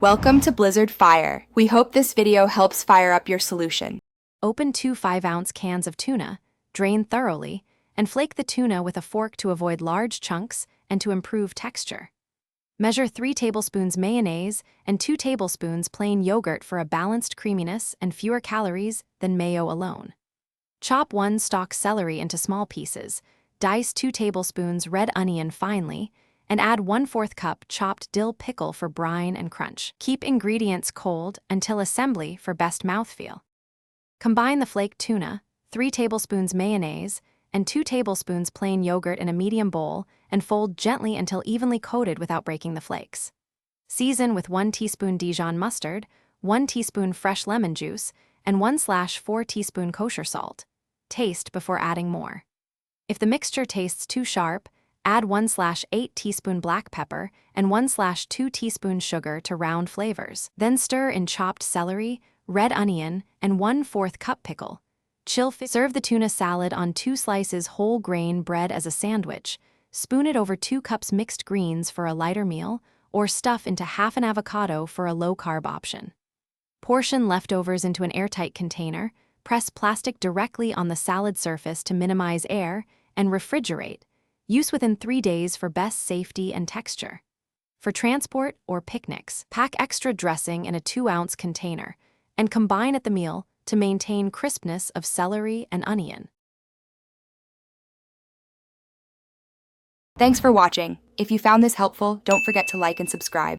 Welcome to Blizzard Fire. We hope this video helps fire up your solution. Open 2 5-ounce cans of tuna, drain thoroughly, and flake the tuna with a fork to avoid large chunks and to improve texture. Measure 3 tablespoons mayonnaise and 2 tablespoons plain yogurt for a balanced creaminess and fewer calories than mayo alone. Chop 1 stalk celery into small pieces, dice 2 tablespoons red onion finely, and add 1/4 cup chopped dill pickle for brine and crunch. Keep ingredients cold until assembly for best mouthfeel. Combine the flaked tuna, 3 tablespoons mayonnaise, and 2 tablespoons plain yogurt in a medium bowl and fold gently until evenly coated without breaking the flakes. Season with 1 teaspoon Dijon mustard, 1 teaspoon fresh lemon juice, and 1/4 teaspoon kosher salt. Taste before adding more. If the mixture tastes too sharp, add 1/8 teaspoon black pepper and 1/2 teaspoon sugar to round flavors. Then stir in chopped celery, red onion, and 1/4 cup pickle. Serve the tuna salad on 2 slices whole grain bread as a sandwich. Spoon it over 2 cups mixed greens for a lighter meal, or stuff into half an avocado for a low-carb option. Portion leftovers into an airtight container, press plastic directly on the salad surface to minimize air, and refrigerate. Use within 3 days for best safety and texture. For transport or picnics, pack extra dressing in a 2-ounce container and combine at the meal to maintain crispness of celery and onion. Thanks for watching. If you found this helpful, don't forget to like and subscribe.